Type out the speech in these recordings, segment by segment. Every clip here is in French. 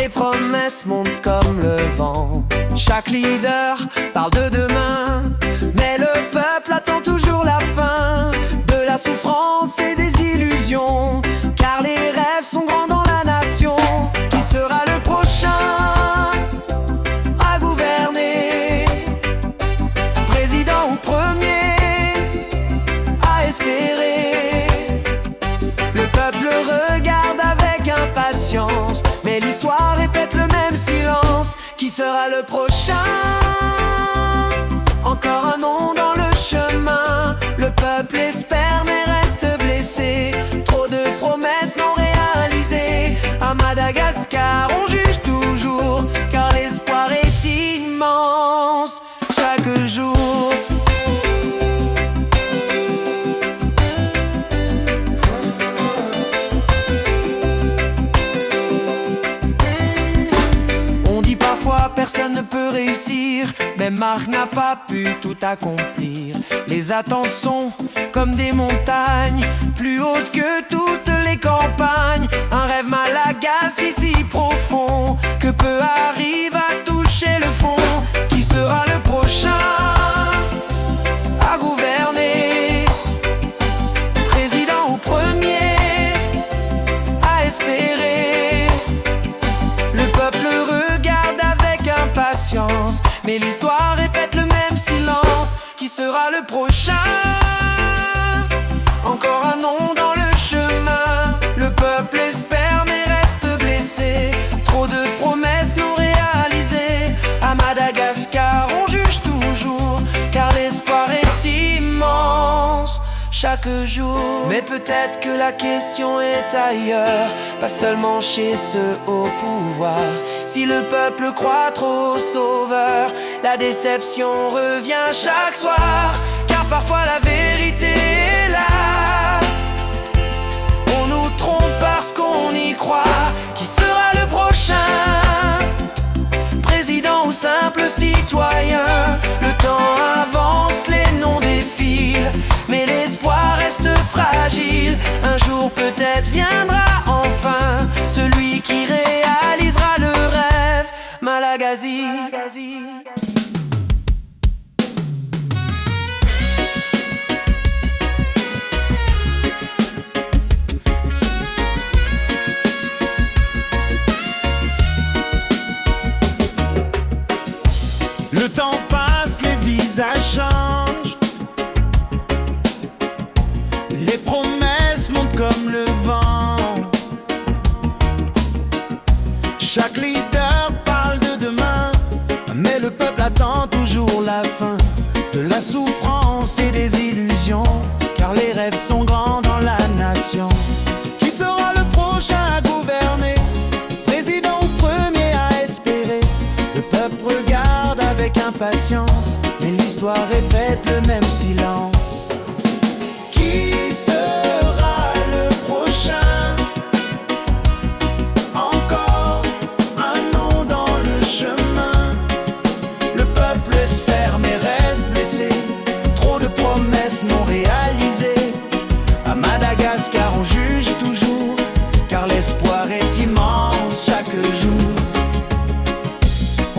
les promesses montent comme le vent. Chaque leader parle de demain, mais le peuple attend toujours la fin de la souffrance et des illusions, car les rêves sont grands dans la nation. Qui sera le prochain à gouverner? Président ou premier à espérer? Le peuple regarde avec impatience, mais l'histoire répète le même silence. Qui sera le prochain? Encore un nom dans le chemin. Le peuple espère mais reste blessé. Trop de promesses non réalisées. À Madagascar on juge toujours, car l'espoir est immense chaque jour. Personne ne peut réussir, même Marc n'a pas pu tout accomplir. Les attentes sont comme des montagnes, plus hautes que toutes les campagnes. Un rêve malagasy si profond, que peu arrive à toucher le fond. Qui sera le prochain à gouverner? Président ou premier à espérer? Le peuple regarde avec impatience, mais l'histoire répète le même silence. Qui sera le prochain? Encore un nom dans le chemin. Le peuple espère mais reste blessé. Trop de promesses non réalisées. À Madagascar on juge toujours, car l'espoir est immense chaque jour. Mais peut-être que la question est ailleurs, pas seulement chez ceux au pouvoir. Si le peuple croit trop au sauveur, la déception revient chaque soir. Car parfois la vérité est là, on nous trompe parce qu'on y croit. Qui sera le prochain? Président ou simple citoyen? Le temps avance, les noms défilent, mais l'espoir reste fragile. Un jour peut-être viendra enfin celui qui réalisera le rêve Malagasy. Le temps passe, les visages changent, les promesses montent comme le vent. Chaque leader parle de demain, mais le peuple attend toujours la fin de la souffrance et des illusions, car les rêves sont grands dans la nation. Qui sera le prochain à gouverner? Président ou premier à espérer? Le peuple regarde avec impatience, mais l'histoire répète le même silence. Qui sera le prochain? Encore un nom dans le chemin. Le peuple espère mais reste blessé. Trop de promesses non réalisées. À Madagascar on juge toujours, car l'espoir est immense chaque jour.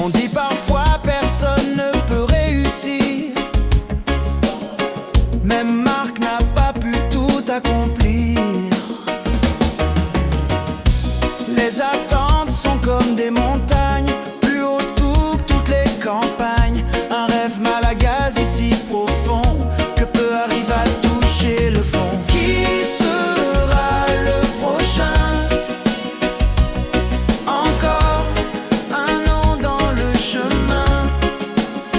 On dit parfois personne ne peut réussir, même Marc n'a pas pu tout accomplir. Les attentes sont comme des montagnes, plus hautes que toutes les campagnes. Un rêve malagasy si profond, que peu arrive à toucher le fond. Qui sera le prochain? Encore un nom dans le chemin.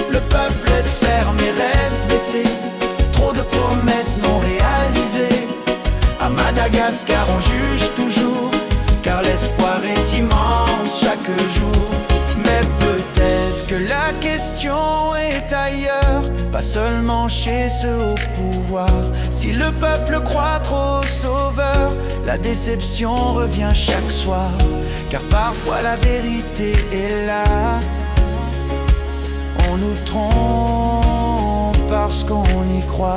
Le peuple espère mais reste blessé. Trop de promesses non réalisées. À Madagascar on juge toujours, car l'espoir est immense chaque jour. Mais peut-être que la question est ailleurs, pas seulement chez ceux au pouvoir. Si le peuple croit trop au sauveur, la déception revient chaque soir. Car parfois la vérité est là, on nous trompe parce qu'on y croit.